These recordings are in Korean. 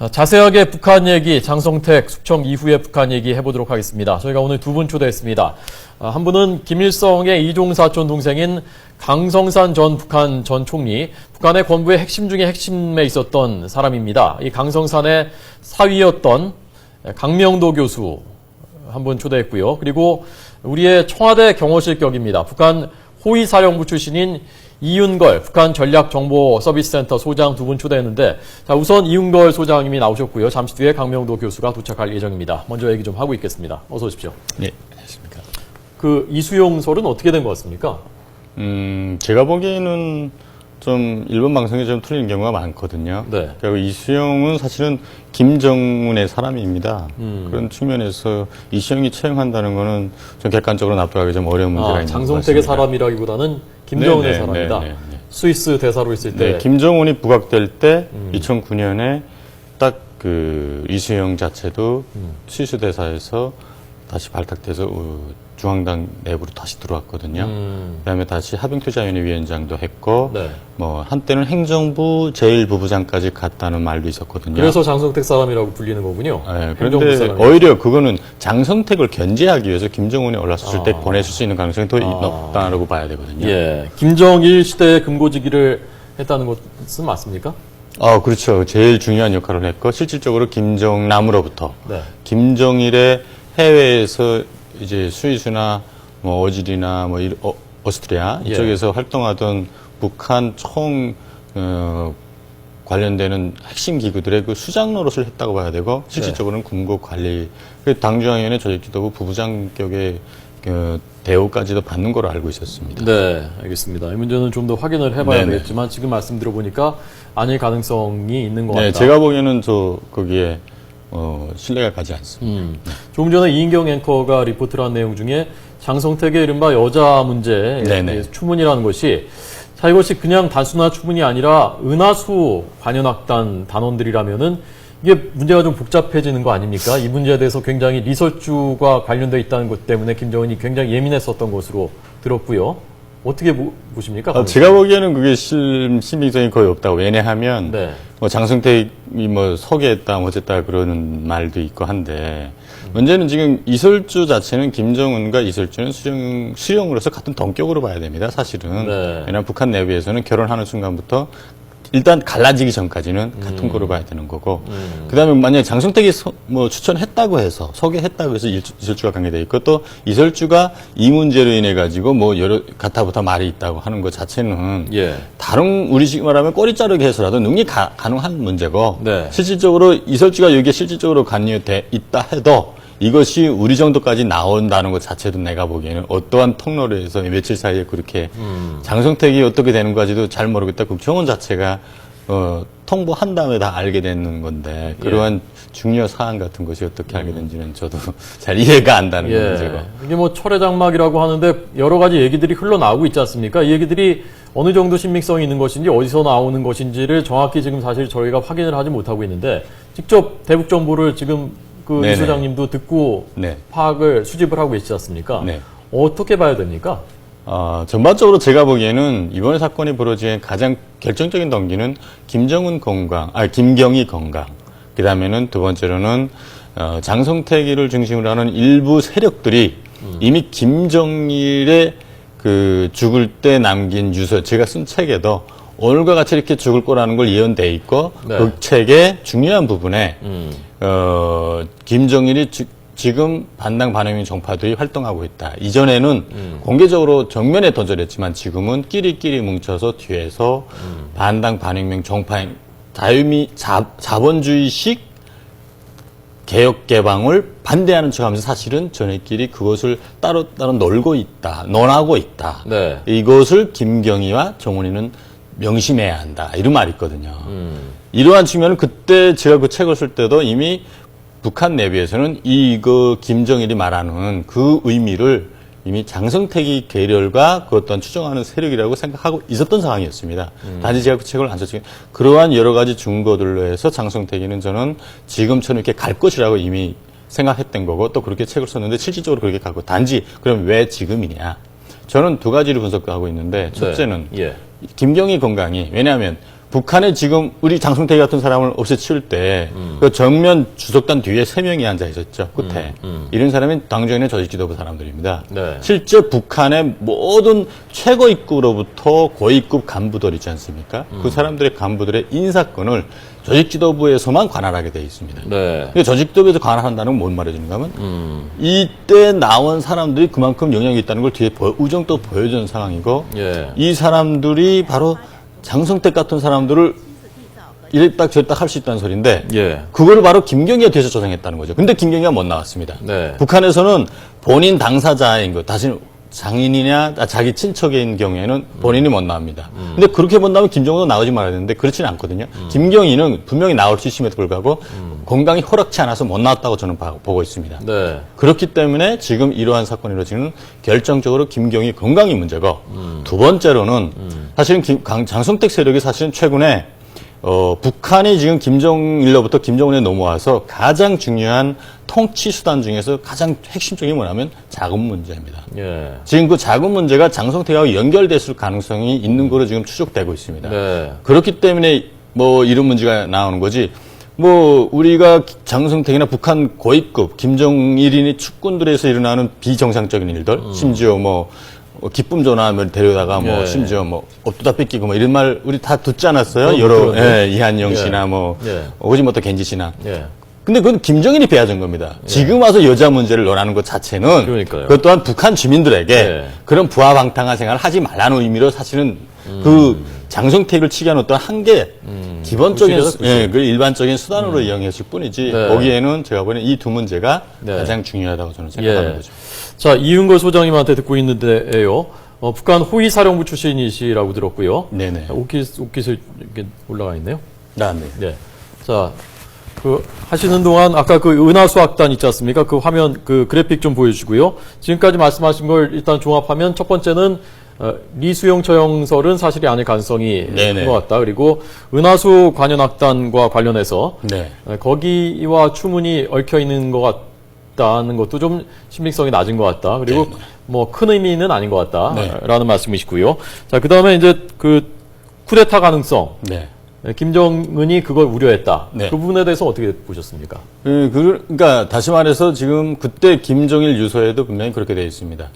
자세하게 북한 얘기, 장성택 숙청 이후에 북한 얘기 해보도록 하겠습니다. 저희가 오늘 두 분 초대했습니다. 한 분은 김일성의 이종사촌 동생인 강성산 전 북한 전 총리, 북한의 권부의 핵심 중에 핵심에 있었던 사람입니다. 이 강성산의 사위였던 강명도 교수 한 분 초대했고요. 그리고 우리의 청와대 경호실 격입니다. 북한 호위사령부 출신인 이윤걸 북한 전략정보서비스센터 소장 두 분 초대했는데, 자, 우선 이윤걸 소장님이 나오셨고요. 잠시 뒤에 강명도 교수가 도착할 예정입니다. 먼저 얘기 좀 하고 있겠습니다. 어서 오십시오. 네, 안녕하십니까. 그 이수용설은 어떻게 된 것 같습니까? 제가 보기에는 좀 일본 방송에 좀 틀린 경우가 많거든요. 네. 그리고 이수용은 사실은 김정은의 사람입니다. 그런 측면에서 이수용이 채용한다는 거는 좀 객관적으로 납득하기 좀 어려운 문제가 있는 것 같습니다. 장성택의 사람이라기보다는 김정은의 사람이다. 스위스 대사로 있을 때. 네, 김정은이 부각될 때 2009년에 딱 그 이수용 자체도 스위스 대사에서 다시 발탁돼서 중앙당 내부로 다시 들어왔거든요. 그다음에 다시 합병투자위원회 위원장도 했고, 네. 뭐 한때는 행정부 제1부부장까지 갔다는 말도 있었거든요. 그래서 장성택 사람이라고 불리는 거군요. 네, 그런데 오히려 그거는 장성택을 견제하기 위해서 김정은이 올라섰을 때 보내줄 수 있는 가능성이 더 높다라고 봐야 되거든요. 예, 김정일 시대의 금고지기를 했다는 것은 맞습니까? 그렇죠. 제일 중요한 역할을 했고, 실질적으로 김정남으로부터 네. 김정일의 해외에서 이제 스위스나 뭐 어질이나 뭐 오스트리아 이쪽에서 활동하던 북한 총 관련되는 핵심 기구들의 그 수장 노릇을 했다고 봐야 되고, 실질적으로는 군국 관리, 당중앙위원회 조직지도부 부부장격의 대우까지도 받는 걸로 알고 있었습니다. 네, 알겠습니다. 이 문제는 좀 더 확인을 해봐야 네네. 되겠지만 지금 말씀 들어보니까 아닐 가능성이 있는 것 같다. 네, 제가 보기에는 거기에 신뢰가 가지 않습니다. 조금 전에 이인경 앵커가 리포트를 한 내용 중에 장성택의 이른바 여자 문제, 네네. 추문이라는 것이, 자, 이것이 그냥 단순한 추문이 아니라 은하수 관현악단 단원들이라면은 이게 문제가 좀 복잡해지는 거 아닙니까? 이 문제에 대해서 굉장히 리설주가 관련되어 있다는 것 때문에 김정은이 굉장히 예민했었던 것으로 들었고요. 어떻게 보십니까? 제가 보기에는 그게 신빙성이 거의 없다고. 왜냐하면 네. 뭐 장성택이 뭐 소개했다, 뭐 어쨌다 그러는 말도 있고 한데, 문제는 지금 이설주 자체는 김정은과 이설주는 수령으로서 같은 동격으로 봐야 됩니다. 사실은. 네. 왜냐하면 북한 내부에서는 결혼하는 순간부터 일단 갈라지기 전까지는 같은 거로 봐야 되는 거고, 그 다음에 만약에 장성택이 뭐 추천했다고 해서, 소개했다고 해서 이설주가 관계되어 있고, 또 이설주가 이 문제로 인해 가지고 뭐 여러 가타부타 말이 있다고 하는 것 자체는, 다른 우리 지금 말하면 꼬리 자르기 해서라도 능히 가능한 문제고, 네. 실질적으로 이설주가 여기에 실질적으로 관여돼 있다 해도 이것이 우리 정도까지 나온다는 것 자체도 내가 보기에는 어떠한 통로를 해서 며칠 사이에 그렇게 장성택이 어떻게 되는가지도 잘 모르겠다. 국정원 자체가 통보한 다음에 다 알게 되는 건데, 그러한 중요 사안 같은 것이 어떻게 알게 된지는 저도 잘 이해가 안 가는 문제고. 이게 뭐 철회장막이라고 하는데 여러 가지 얘기들이 흘러나오고 있지 않습니까? 이 얘기들이 어느 정도 신빙성이 있는 것인지 어디서 나오는 것인지를 정확히 지금 사실 저희가 확인을 하지 못하고 있는데, 직접 대북 정보를 지금 그 이 소장님도 듣고 파악을 수집을 하고 계시지 않습니까? 네. 어떻게 봐야 됩니까? 전반적으로 제가 보기에는 이번 사건이 벌어진 가장 결정적인 동기는 김정은 건강, 김경희 건강. 그 다음에는 두 번째로는 장성택이를 중심으로 하는 일부 세력들이 이미 김정일의 그 죽을 때 남긴 유서, 제가 쓴 책에도 오늘과 같이 이렇게 죽을 거라는 걸 예언돼 있고, 그 책의 중요한 부분에 김정일이 지금 반당 반영민 정파들이 활동하고 있다. 이전에는 공개적으로 정면에 던져냈지만 지금은 끼리끼리 뭉쳐서 뒤에서 반당 반영민 정파 자본주의식 개혁 개방을 반대하는 척하면서 사실은 저네끼리 그것을 따로 논하고 있다. 네. 이것을 김경희와 정훈이는 명심해야 한다. 이런 말이 있거든요. 이러한 측면은 그때 제가 그 책을 쓸 때도 이미 북한 내부에서는 이거 김정일이 말하는 그 의미를 이미 장성택이 계렬과 그 어떤 추정하는 세력이라고 생각하고 있었던 상황이었습니다. 단지 제가 그 책을 안 썼지만 그러한 여러 가지 증거들로 해서 장성택이는 저는 지금처럼 이렇게 갈 것이라고 이미 생각했던 거고, 또 그렇게 책을 썼는데 실질적으로 그렇게 가고, 단지 그럼 왜 지금이냐? 저는 두 가지를 분석하고 있는데, 첫째는 김경희 건강이, 왜냐하면 북한에 지금 우리 장성택 같은 사람을 없애치울 때 그 정면 주석단 뒤에 3명이 앉아 있었죠. 끝에. 이런 사람이 당정인의 조직 지도부 사람들입니다. 네. 실제 북한의 모든 최고위급으로부터 고위급 간부들 있지 않습니까? 그 사람들의 간부들의 인사권을 조직 지도부에서만 관할하게 되어 있습니다. 네. 조직 지도부에서 관할한다는 건 뭔 말해주는가 하면 이때 나온 사람들이 그만큼 영향이 있다는 걸 뒤에 우정도 보여주는 상황이고 예. 이 사람들이 바로 장성택 같은 사람들을 이랬딱 저랬딱 할 수 있다는 소리인데 예. 그걸 바로 김경희가 뒤에서 조장했다는 거죠. 근데 김경희가 못 나왔습니다. 네. 북한에서는 본인 당사자인 것, 다시 장인이냐 자기 친척인 경우에는 본인이 못 나옵니다. 근데 그렇게 못 나오면 김정은도 나오지 말아야 되는데 그렇지는 않거든요. 김경희는 분명히 나올 수 있음에도 불구하고 건강이 허락치 않아서 못 나왔다고 저는 보고 있습니다. 네. 그렇기 때문에 지금 이러한 사건이 이루어지는 결정적으로 김경희 건강이 문제고 두 번째로는 사실은 장성택 세력이 사실은 최근에 북한이 지금 김정일로부터 김정은에 넘어와서 가장 중요한 통치 수단 중에서 가장 핵심적인 게 뭐냐면 자금 문제입니다. 예. 지금 그 자금 문제가 장성택하고 연결됐을 가능성이 있는 거로 지금 추적되고 있습니다. 네. 그렇기 때문에 뭐 이런 문제가 나오는 거지. 뭐 우리가 장성택이나 북한 고위급 김정일인이 축군들에서 일어나는 비정상적인 일들, 심지어 뭐 기쁨 전화를 데려다가 뭐 예. 심지어 뭐 업두다 뺏기고 뭐 이런 말 우리 다 듣지 않았어요? 뭐 여러 그런데. 이한영 씨나 뭐 예. 오지모토 겐지 씨나. 예. 근데 그건 김정일이 배아준 겁니다. 지금 와서 여자 문제를 논하는 것 자체는 그러니까요. 그것 또한 북한 주민들에게 예. 그런 부하방탕한 생활을 하지 말라는 의미로 사실은 그 장성택을 치게 한 어떤 한계 기본적인 그렇죠, 그렇죠. 그 일반적인 수단으로 이용했을 뿐이지 네. 거기에는 제가 보기에는 이 두 문제가 네. 가장 중요하다고 저는 생각하는 예. 거죠. 자, 이윤걸 소장님한테 듣고 있는데요. 북한 호위사령부 출신이시라고 들었고요. 네네. 옷깃을 이렇게 올라가 있네요. 네. 네. 자, 하시는 동안 아까 그 은하수학단 있지 않습니까? 그 화면, 그 그래픽 좀 보여주시고요. 지금까지 말씀하신 걸 일단 종합하면 첫 번째는 리수용 처형설은 사실이 아닐 가능성이 네네. 큰 것 같다. 그리고 은하수 관현악단과 관련해서 네. 거기와 추문이 얽혀 있는 것 같다는 것도 좀 신빙성이 낮은 것 같다. 그리고 네네. 뭐 큰 의미는 아닌 것 같다라는 네. 말씀이시고요. 자, 그 다음에 이제 그 쿠데타 가능성. 네. 김정은이 그걸 우려했다. 네. 그 부분에 대해서 어떻게 보셨습니까? 그러니까 다시 말해서 지금 그때 김정일 유서에도 분명히 그렇게 되어 있습니다.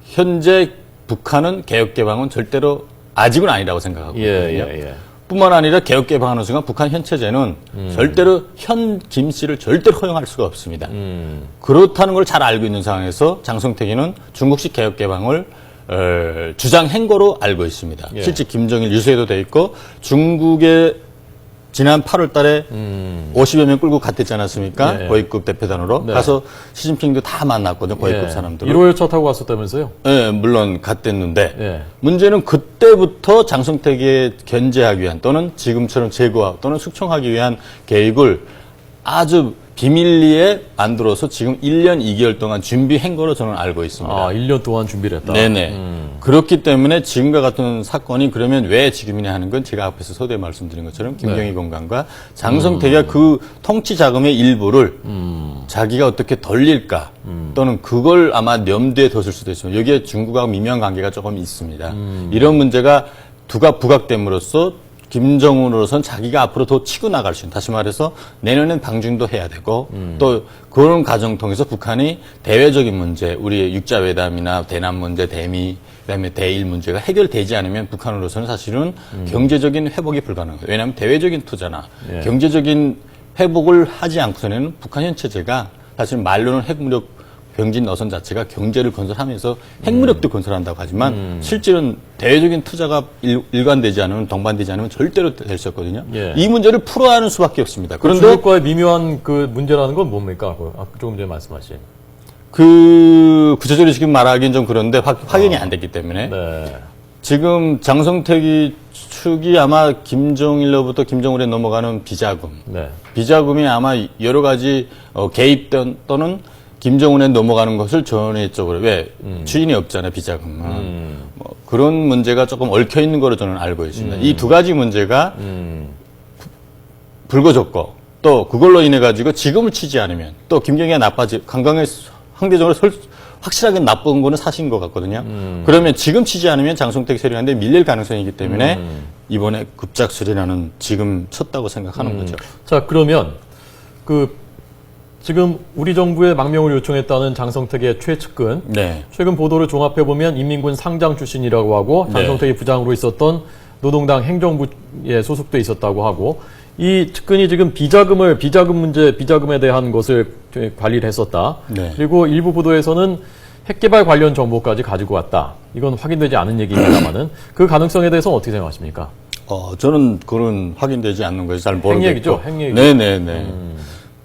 현재 북한은 개혁개방은 절대로 아직은 아니라고 생각하고 있거든요. 뿐만 아니라 개혁개방하는 순간 북한 현체제는 절대로 김 씨를 절대로 허용할 수가 없습니다. 그렇다는 걸 잘 알고 있는 상황에서 장성택이는 중국식 개혁개방을 주장 행거로 알고 있습니다. 예. 실제 김정일 유서에도 돼 있고 중국의 지난 8월 달에 50여 명 끌고 갔댔지 않았습니까? 예. 고위급 대표단으로. 네. 가서 시진핑도 다 만났거든요. 고위급 사람들. 1호열차 타고 갔었다면서요? 네, 물론 갔댔는데 예. 문제는 그때부터 장성택에 견제하기 위한 또는 지금처럼 제거하고 또는 숙청하기 위한 계획을 아주 비밀리에 만들어서 지금 1년 2개월 동안 준비한 거로 저는 알고 있습니다. 아, 1년 동안 준비를 했다. 네네. 그렇기 때문에 지금과 같은 사건이 그러면 왜 지금이냐 하는 건 제가 앞에서 서두에 말씀드린 것처럼 김경희 건강과 장성택이 그 통치 자금의 일부를 자기가 어떻게 돌릴까 또는 그걸 아마 염두에 뒀을 수도 있습니다. 여기에 중국하고 미묘한 관계가 조금 있습니다. 이런 문제가 부각됨으로써 김정은으로서는 자기가 앞으로 더 치고 나갈 수 있는, 다시 말해서 내년엔 방중도 해야 되고 또 그런 과정 통해서 북한이 대외적인 문제, 우리의 육자회담이나 대남 문제, 대미, 그다음에 대일 문제가 해결되지 않으면 북한으로서는 사실은 경제적인 회복이 불가능해요. 왜냐하면 대외적인 투자나 예. 경제적인 회복을 하지 않고서는 북한 현체제가 사실 말로는 핵무력 병진 노선 자체가 경제를 건설하면서 핵무력도 건설한다고 하지만 실제로는 대외적인 투자가 일관되지 않으면 동반되지 않으면 절대로 될 수 없거든요. 예. 이 문제를 풀어야 하는 수밖에 없습니다. 그런데 그런데 중국과의 미묘한 그 문제라는 건 뭡니까? 조금 전에 말씀하신. 구체적으로 지금 말하기는 좀 그런데 확인이 안 됐기 때문에 네. 지금 장성택이 축이 아마 김정일로부터 김정은에 넘어가는 비자금, 네. 비자금이 아마 여러 가지 개입 또는 김정은에 넘어가는 것을 전해 쪽으로 왜 주인이 없잖아요, 비자금은. 뭐 그런 문제가 조금 얽혀 있는 거로 저는 알고 있습니다. 이 두 가지 문제가 불거졌고 또 그걸로 인해 가지고 지금을 치지 않으면 또 김경희가 강강에 상대적으로 확실하게 나쁜 거는 사실인 것 같거든요. 그러면 지금 치지 않으면 장성택 세력한테 밀릴 가능성이기 때문에 이번에 급작스레라는 지금 쳤다고 생각하는 거죠. 자, 그러면 지금 우리 정부에 망명을 요청했다는 장성택의 최측근, 네. 최근 보도를 종합해 보면 인민군 상장 출신이라고 하고 장성택이 부장으로 있었던 노동당 행정부에 소속돼 있었다고 하고, 이 측근이 지금 비자금에 대한 것을 관리를 했었다. 네. 그리고 일부 보도에서는 핵개발 관련 정보까지 가지고 왔다. 이건 확인되지 않은 얘기입니다만은 그 가능성에 대해서 어떻게 생각하십니까? 저는 그런 확인되지 않는 것이 잘 모르겠고. 핵얘기죠, 핵얘기. 네네네.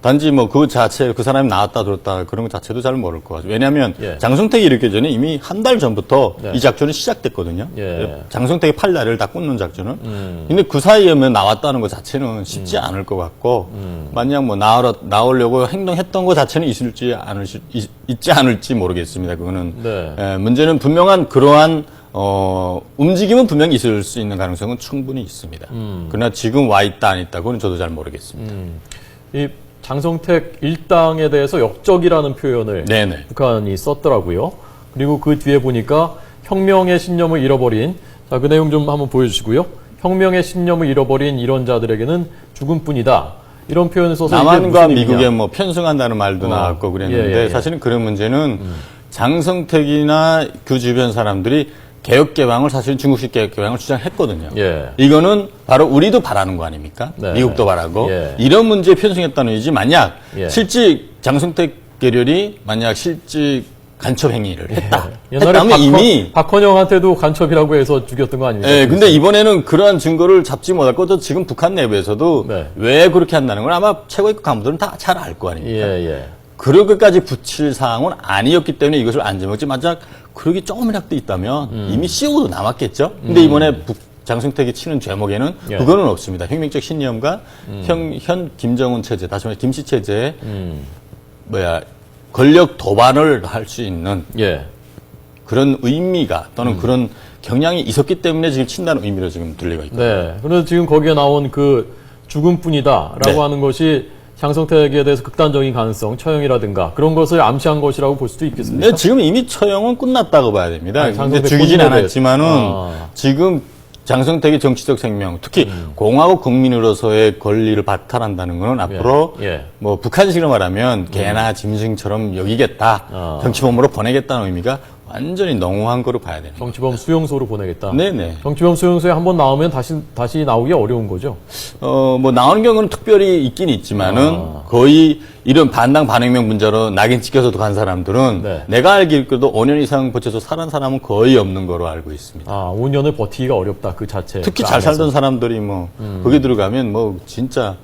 단지 뭐 그 자체, 그 사람이 나왔다 들었다 그런 것 자체도 잘 모를 것 같아요. 왜냐하면 예. 장성택이 이렇게 전에 이미 한 달 전부터 네. 이 작전이 시작됐거든요. 예. 장성택의 팔다리를 다 꽂는 작전은. 근데 그 사이에 나왔다는 것 자체는 쉽지 않을 것 같고, 만약 뭐 나오려고 행동했던 것 자체는 있지 않을지 모르겠습니다. 그거는. 네. 문제는 분명한 그러한 움직임은 분명히 있을 수 있는 가능성은 충분히 있습니다. 그러나 지금 와 있다 안 있다 그건 저도 잘 모르겠습니다. 이 장성택 일당에 대해서 역적이라는 표현을 네네. 북한이 썼더라고요. 그리고 그 뒤에 보니까 혁명의 신념을 잃어버린, 자, 그 내용 좀 한번 보여주시고요. 혁명의 신념을 잃어버린 이런 자들에게는 죽음뿐이다. 이런 표현을 써서 남한과 미국에 뭐 편승한다는 말도 나왔고 그랬는데 예. 사실은 그런 문제는 장성택이나 그 주변 사람들이 개혁개방을 사실 중국식 개혁개방을 주장했거든요. 예. 이거는 바로 우리도 바라는 거 아닙니까? 네. 미국도 바라고. 예. 이런 문제에 편승했다는 의지 만약 예. 실직 장성택 계열이 만약 실직 간첩 행위를 했다. 옛날에 했다면 이미 박헌영한테도 간첩이라고 해서 죽였던 거 아닙니까? 예, 근데 이번에는 그러한 증거를 잡지 못할 것도 지금 북한 내부에서도 네. 왜 그렇게 한다는 건 아마 최고위급 간부들은 다 잘 알 거 아닙니까? 예. 그러기까지 붙일 사항은 아니었기 때문에 이것을 안 제목지 만약 그러기 조금이라도 있다면 이미 CO도 남았겠죠. 근데 이번에 장성택이 치는 죄목에는 예. 그거는 없습니다. 혁명적 신념과 현 김정은 체제, 다시 말해 김씨 체제의 권력 도반을 할 수 있는 예. 그런 의미가 또는 그런 경향이 있었기 때문에 지금 친다는 의미로 지금 들리고 있거든요. 네. 그래서 지금 거기에 나온 그 죽음뿐이다라고 네. 하는 것이 장성택에 대해서 극단적인 가능성, 처형이라든가 그런 것을 암시한 것이라고 볼 수도 있겠습니다. 네, 지금 이미 처형은 끝났다고 봐야 됩니다. 아니, 근데 장성택 죽이진 본인에 않았지만은 대해서. 지금 장성택의 정치적 생명, 특히 공화국 국민으로서의 권리를 박탈한다는 것은 앞으로 예. 뭐 북한식으로 말하면 개나 짐승처럼 여기겠다, 정치범으로 보내겠다는 의미가 완전히 농후한 거로 봐야 됩니다. 정치범 수용소로 보내겠다. 네네. 정치범 수용소에 한번 나오면 다시 나오기 어려운 거죠. 뭐 나오는 경우는 특별히 있긴 있지만은 거의 이런 반당 반혁명 문제로 낙인 찍혀서도 간 사람들은 네. 내가 알기로도 5년 이상 버텨서 살은 사람은 거의 없는 거로 알고 있습니다. 5년을 버티기가 어렵다, 그 자체. 특히 그 잘 안에서. 살던 사람들이 뭐 거기 들어가면 뭐 진짜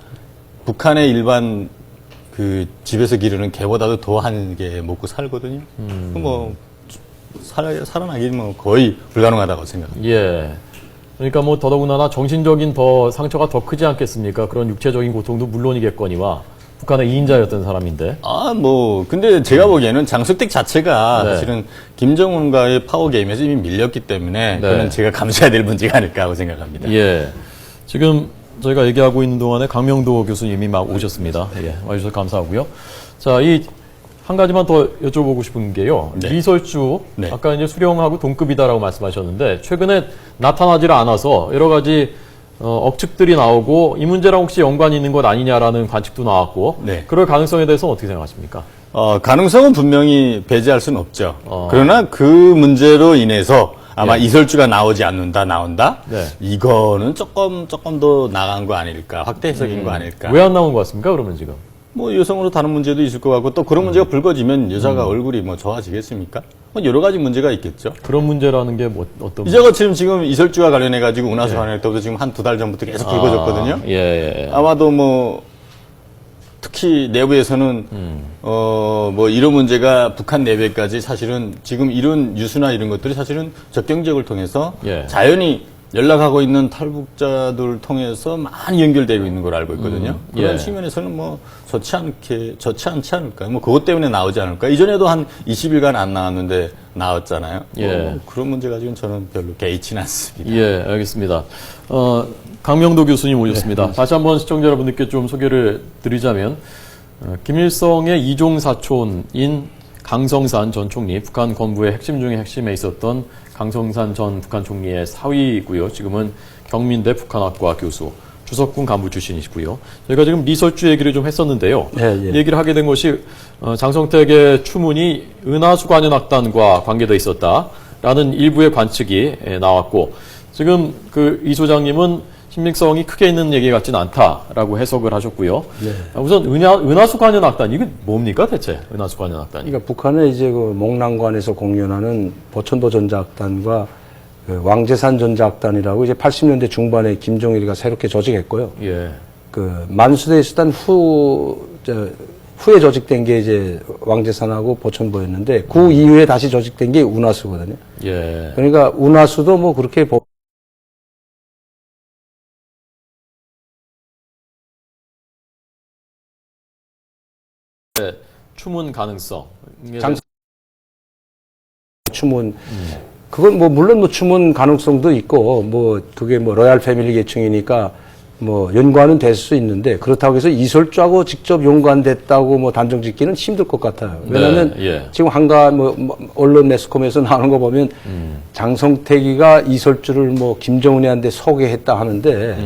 북한의 일반 그 집에서 기르는 개보다도 더 한 게 먹고 살거든요. 뭐 살아나기 뭐 거의 불가능하다고 생각합니다. 예. 그러니까 뭐 더더군다나 정신적인 상처가 더 크지 않겠습니까? 그런 육체적인 고통도 물론이겠거니와 북한의 2인자였던 사람인데. 근데 제가 보기에는 장성택 자체가 네. 사실은 김정은과의 파워 게임에서 이미 밀렸기 때문에 그는 제가 감수해야 될 문제가 아닐까 하고 생각합니다. 예. 지금 저희가 얘기하고 있는 동안에 강명도 교수님이 막 오셨습니다. 예. 와주셔서 감사하고요. 자, 한 가지만 더 여쭤보고 싶은 게요. 네. 리설주, 네. 아까 이제 수령하고 동급이다라고 말씀하셨는데, 최근에 나타나질 않아서 여러 가지 억측들이 나오고, 이 문제랑 혹시 연관이 있는 것 아니냐라는 관측도 나왔고, 네. 그럴 가능성에 대해서는 어떻게 생각하십니까? 가능성은 분명히 배제할 수는 없죠. 그러나 그 문제로 인해서 아마 예. 이설주가 나온다? 네. 이거는 조금 더 나간 거 아닐까, 확대 해석인 거 아닐까. 왜 안 나온 것 같습니까, 그러면 지금? 뭐 여성으로 다른 문제도 있을 것 같고 또 그런 문제가 불거지면 여자가 얼굴이 뭐 좋아지겠습니까? 뭐 여러 가지 문제가 있겠죠. 그런 문제라는 게 어떤 이제가 지금 이설주와 관련해가지고 운하수 관련할 때부터 지금 한 2달 전부터 계속 불거졌거든요. 예. 아마도 뭐 특히 내부에서는 뭐 이런 문제가 북한 내부까지 사실은 지금 이런 뉴스나 이런 것들이 사실은 적경지역을 통해서 예. 자연히 연락하고 있는 탈북자들 통해서 많이 연결되고 있는 걸 알고 있거든요. 그런 예. 측면에서는 뭐 좋지 않지 않을까요? 뭐 그것 때문에 나오지 않을까? 이전에도 한 20일간 안 나왔는데 나왔잖아요. 예. 뭐 그런 문제 가지고는 저는 별로 개의치는 않습니다. 예, 알겠습니다. 강명도 교수님 오셨습니다. 다시 한번 시청자 여러분들께 좀 소개를 드리자면, 김일성의 이종 사촌인 강성산 전 총리, 북한 건부의 핵심 중에 핵심에 있었던 강성산 전 북한 총리의 사위고요. 지금은 경민대 북한학과 교수, 주석군 간부 출신이시고요. 저희가 지금 리설주 얘기를 좀 했었는데요. 얘기를 하게 된 것이 장성택의 추문이 은하수 관현악단과 관계되어 있었다라는 일부의 관측이 나왔고, 지금 이 소장님은 신빙성이 크게 있는 얘기 같지는 않다라고 해석을 하셨고요. 우선 은하수 관현악단, 이게 뭡니까 대체? 은하수 관현악단이? 그러니까 북한의 이제 그 목난관에서 공연하는 보천도 전자악단과 그 왕제산 전자악단이라고 이제 80년대 중반에 김정일이가 새롭게 조직했고요. 예. 그 만수대 있었던 후에 조직된 게 이제 왕제산하고 보천보였는데 그 이후에 다시 조직된 게 운하수거든요. 예. 그러니까 운하수도 뭐 그렇게 추문 가능성. 추문 그건 뭐 물론 뭐 추문 가능성도 있고 뭐 그게 뭐 로얄 패밀리 계층이니까 뭐 연관은 될 수 있는데 그렇다고 해서 이설주하고 직접 연관됐다고 뭐 단정짓기는 힘들 것 같아요. 왜냐하면 지금 한가 뭐 언론 매스컴에서 나오는 거 보면 장성택이가 이설주를 뭐 김정은이한테 소개했다 하는데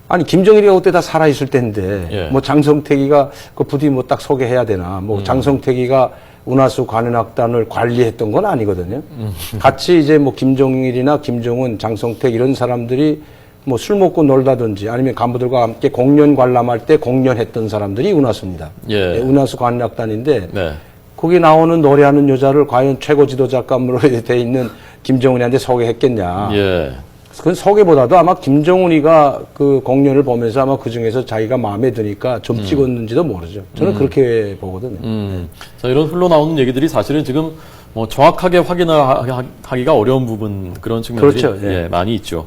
아니 김정일이가 그때 다 살아 있을 때인데 뭐 장성택이가 그 부디 뭐 딱 소개해야 되나 뭐 장성택이가 운하수 관현악단을 관리했던 건 아니거든요. 같이 이제 뭐 김정일이나 김정은, 장성택 이런 사람들이 뭐 술 먹고 놀다든지 아니면 간부들과 함께 공연 관람할 때 공연했던 사람들이 운하수입니다. 운하수 관현악단인데 거기 나오는 노래하는 여자를 과연 최고 지도자감으로 돼 있는 김정은이한테 소개했겠냐. 그건 소개보다도 아마 김정은이가 그 공연을 보면서 아마 그 중에서 자기가 마음에 드니까 좀 찍었는지도 모르죠. 저는 그렇게 보거든요. 자, 이런 흘러나오는 얘기들이 사실은 지금 뭐 정확하게 확인하기가 어려운 부분, 그런 측면들이 그렇죠. 많이 있죠.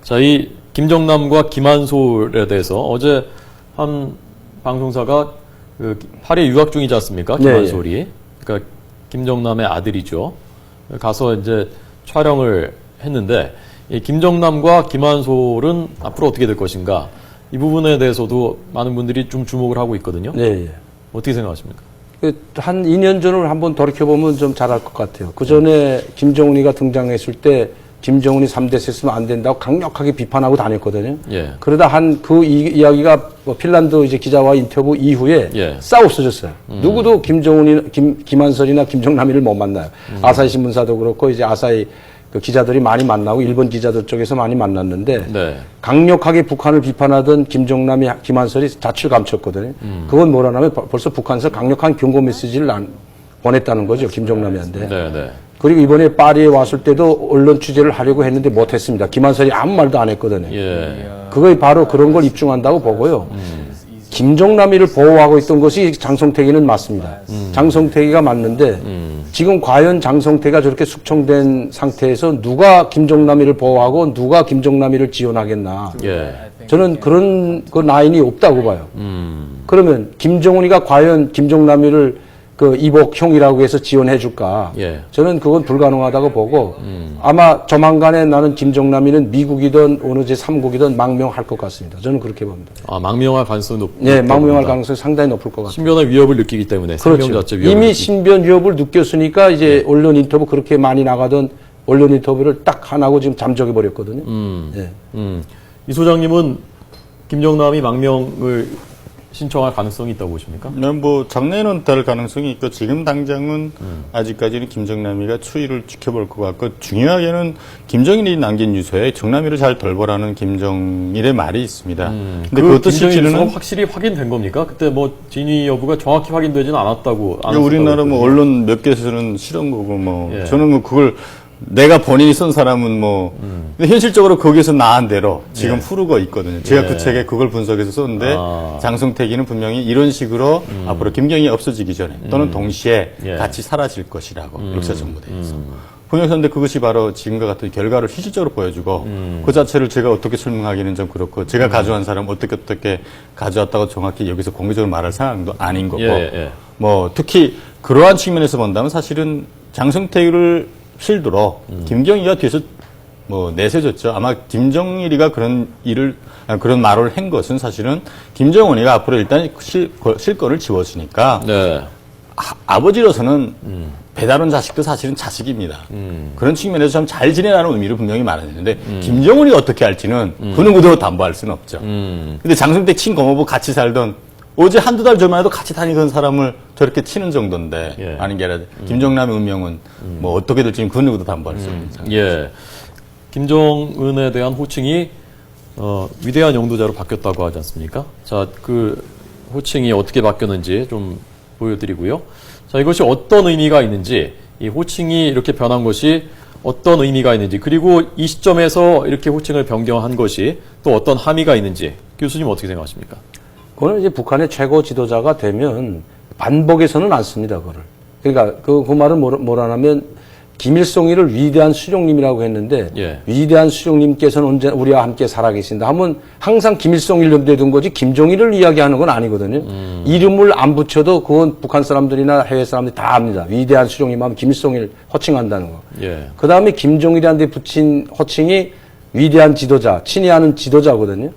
자, 이 김정남과 김한솔에 대해서 어제 한 방송사가 그 파리에 유학 중이지 않습니까? 김한솔이. 그러니까 김정남의 아들이죠. 가서 이제 촬영을 했는데, 이 김정남과 김한솔은 앞으로 어떻게 될 것인가, 이 부분에 대해서도 많은 분들이 좀 주목을 하고 있거든요. 어떻게 생각하십니까? 한 2년 전을 한번 돌이켜보면 좀 잘할 것 같아요. 그 전에 김정은이가 등장했을 때 김정은이 3대 했으면 안 된다고 강력하게 비판하고 다녔거든요. 그러다 그 이야기가 뭐 핀란드 이제 기자와 인터뷰 이후에 싹 없어졌어요. 누구도 김한솔이나 김정남이를 못 만나요. 아사히 신문사도 그렇고 이제 아사히 그 기자들이 많이 만나고 일본 기자들 쪽에서 많이 만났는데 강력하게 북한을 비판하던 김정남이 김한솔이 자취를 감췄거든요. 그건 뭐라냐면 벌써 북한에서 강력한 경고 메시지를 보냈다는 거죠. 김정남이한테. 그리고 이번에 파리에 왔을 때도 언론 취재를 하려고 했는데 못했습니다. 김한솔이 아무 말도 안 했거든요. 그거에 바로 그런 걸 입증한다고 보고요. 김정남이를 보호하고 있던 것이 장성택이는 맞습니다. 장성택이가 맞는데 지금 과연 장성택이가 저렇게 숙청된 상태에서 누가 김정남이를 보호하고 누가 김정남이를 지원하겠나. 저는 그런 그 라인이 없다고 봐요. 그러면 김정은이가 과연 김정남이를 그 이복형이라고 해서 지원해 줄까? 저는 그건 불가능하다고 보고 아마 조만간에 나는 김정남이는 미국이든 어느 제3국이든 망명할 것 같습니다. 저는 그렇게 봅니다. 아, 망명할 가능성이 높다. 망명할 가능성이 상당히 높을 것 같습니다. 신변의 위협을 느끼기 때문에. 그렇죠. 자체 위협을 이미 신변 위협을 느꼈으니까 이제 언론 인터뷰 그렇게 많이 나가던 언론 인터뷰를 딱 안 하고 지금 잠적해 버렸거든요. 이 소장님은 김정남이 망명을 신청할 가능성이 있다고 보십니까? 네, 뭐 장래는 될 가능성이 있고 지금 당장은 아직까지는 김정남이가 추이를 지켜볼 것 같고, 중요하게는 김정일이 남긴 유서에 정남이를 잘 돌보라는 김정일의 말이 있습니다. 근데 그것도 실제로는 확실히 확인된 겁니까? 그때 뭐 진위 여부가 정확히 확인되지는 않았다고. 우리나라 뭐 언론 몇 개에서는 실은 거고 뭐 저는 뭐 그걸 내가 본인이 쓴 사람은 뭐 근데 현실적으로 거기에서 나은 대로 지금 흐르고 있거든요. 제가 그 책에 그걸 분석해서 썼는데 장성택이는 분명히 이런 식으로 앞으로 김경이 없어지기 전에 또는 동시에 같이 사라질 것이라고 역사 정보돼 있어. 그런데 그것이 바로 지금과 같은 결과를 실질적으로 보여주고 그 자체를 제가 어떻게 설명하기는 좀 그렇고 제가 가져간 사람 어떻게 가져왔다고 정확히 여기서 공개적으로 말할 상황도 아닌 거고 뭐 특히 그러한 측면에서 본다면 사실은 장성택을 필두로 김경희가 뒤에서 뭐 내세졌죠. 아마 김정일이가 그런 말을 한 것은 사실은 김정은이가 앞으로 일단 실권을 지웠으니까 아버지로서는 배다른 자식도 사실은 자식입니다. 그런 측면에서 좀 잘 지내라는 의미로 분명히 말했는데 김정은이 어떻게 할지는 그 누구도 담보할 수는 없죠. 근데 장성택 친고모부 같이 살던 어제 한두 달 전만 해도 같이 다니던 사람을 저렇게 치는 정도인데 예. 아닌 게 아니라 김정남의 운명은 뭐 어떻게 될지는 그 누구도 담보할 수 없는 상황. 예. 김정은에 대한 호칭이 위대한 영도자로 바뀌었다고 하지 않습니까? 자, 그 호칭이 어떻게 바뀌었는지 좀 보여드리고요. 자, 이것이 어떤 의미가 있는지, 이 호칭이 이렇게 변한 것이 어떤 의미가 있는지, 그리고 이 시점에서 이렇게 호칭을 변경한 것이 또 어떤 함의가 있는지 교수님 어떻게 생각하십니까? 그거는 이제 북한의 최고 지도자가 되면 반복해서는 않습니다, 그거를. 그러니까 그 말은 뭐라냐면 김일성이를 위대한 수령님이라고 했는데 예. 위대한 수령님께서는 언제나 우리와 함께 살아계신다 하면 항상 김일성을 염두에 둔 거지 김정일을 이야기하는 건 아니거든요. 이름을 안 붙여도 그건 북한 사람들이나 해외 사람들이 다 압니다. 위대한 수령님 하면 김일성을 호칭한다는 거. 예. 그 다음에 김정일한테 붙인 호칭이 위대한 지도자, 친애하는 지도자거든요.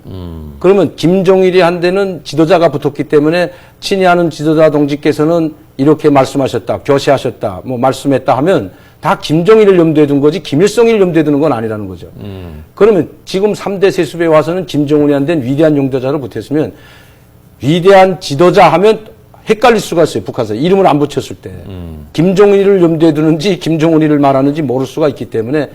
그러면 김정일이 한 데는 지도자가 붙었기 때문에 친애하는 지도자 동지께서는 이렇게 말씀하셨다, 교시하셨다, 뭐 말씀했다 하면 다 김정일을 염두에 둔 거지 김일성을 염두에 두는 건 아니라는 거죠. 그러면 지금 3대 세습에 와서는 김정은이 한 데는 위대한 영도자로 붙였으면 위대한 지도자 하면 헷갈릴 수가 있어요. 북한에서 이름을 안 붙였을 때. 김정일을 염두에 두는지 김정은이를 말하는지 모를 수가 있기 때문에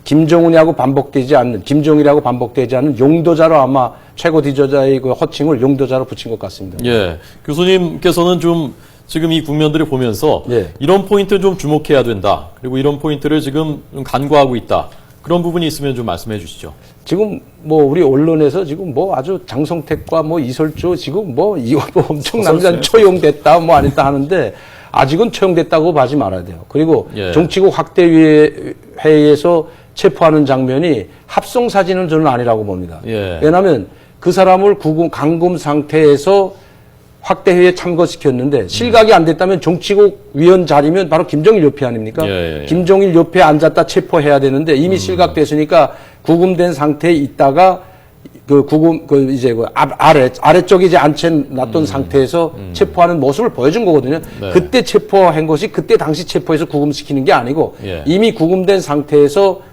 김정은이하고 반복되지 않는, 김정일하고 반복되지 않는 용도자로 아마 최고 지도자의 그 호칭을 용도자로 붙인 것 같습니다. 예. 교수님께서는 좀 지금 이 국면들을 보면서 예. 이런 포인트 좀 주목해야 된다. 그리고 이런 포인트를 지금 좀 간과하고 있다. 그런 부분이 있으면 좀 말씀해 주시죠. 지금 뭐 우리 언론에서 지금 뭐 아주 장성택과 뭐 이설조 지금 뭐 이거 뭐 엄청난 처용됐다 뭐 아니다 하는데 아직은 처용됐다고 봐지 말아야 돼요. 그리고 예. 정치국 확대회의에서 체포하는 장면이 합성 사진은 저는 아니라고 봅니다. 예. 왜냐하면 그 사람을 감금 상태에서 확대회의에 참가시켰는데 실각이 안 됐다면 정치국 위원 자리면 바로 김정일 옆에 아닙니까? 예. 김정일 옆에 앉았다 체포해야 되는데 이미 실각됐으니까 구금된 상태에 있다가 이제 아래쪽에 이제 앉혀 놨던 상태에서 체포하는 모습을 보여준 거거든요. 네. 그때 체포한 것이 그때 당시 체포해서 구금시키는 게 아니고 예. 이미 구금된 상태에서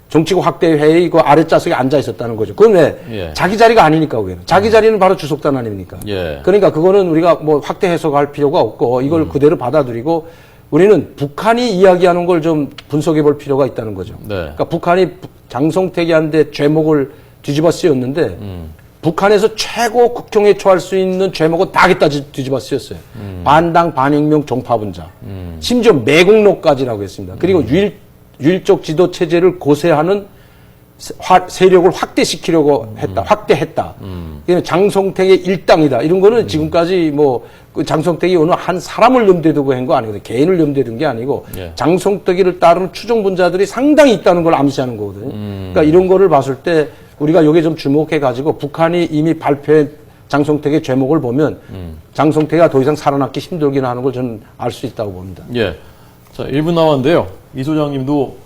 정치국 확대회의 그 아랫좌석에 앉아 있었다는 거죠. 그건 왜? 예. 자기 자리가 아니니까, 그게는. 자기 자리는 바로 주석단 아닙니까? 예. 그러니까 그거는 우리가 뭐 확대 해석할 필요가 없고 이걸 그대로 받아들이고 우리는 북한이 이야기하는 걸 좀 분석해 볼 필요가 있다는 거죠. 네. 그러니까 북한이 장성택이 한데 죄목을 뒤집어 쓰였는데 북한에서 최고 국경에 처할 수 있는 죄목은 다 갖다 뒤집어 쓰였어요. 반당, 반혁명, 종파분자. 심지어 매국노까지라고 했습니다. 그리고 유일적 지도 체제를 고세하는 세력을 확대시키려고 했다. 확대했다. 장성택의 일당이다. 이런 거는 지금까지 뭐 장성택이 어느 한 사람을 염두에 두고 한 거 아니거든요. 개인을 염두에 둔 게 아니고 예. 장성택이를 따르는 추종분자들이 상당히 있다는 걸 암시하는 거거든요. 그러니까 이런 거를 봤을 때 우리가 여기에 좀 주목해 가지고 북한이 이미 발표한 장성택의 죄목을 보면 장성택이 더 이상 살아남기 힘들긴 하는 걸 저는 알 수 있다고 봅니다. 예. 자, 1분 남았는데요. 이 소장님도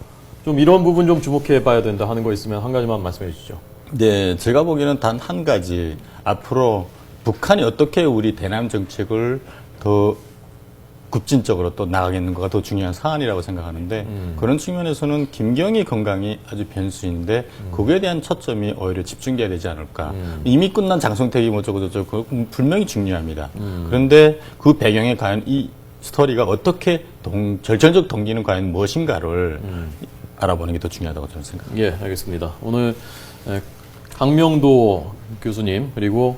좀 이런 부분 좀 주목해 봐야 된다 하는 거 있으면 한 가지만 말씀해 주시죠. 네, 제가 보기에는 단 한 가지. 앞으로 북한이 어떻게 우리 대남 정책을 더 급진적으로 또 나가겠는가가 더 중요한 사안이라고 생각하는데 그런 측면에서는 김경희 건강이 아주 변수인데 거기에 대한 초점이 오히려 집중돼야 되지 않을까. 이미 끝난 장성택이 뭐 저거 분명히 중요합니다. 그런데 그 배경에 과연 이 스토리가 어떻게 절전적 동기는 과연 무엇인가를 알아보는 게 더 중요하다고 저는 생각합니다. 예, 알겠습니다. 오늘 강명도 교수님 그리고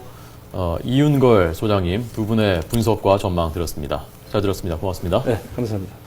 이윤걸 소장님 두 분의 분석과 전망 들었습니다. 잘 들었습니다. 고맙습니다. 네, 감사합니다.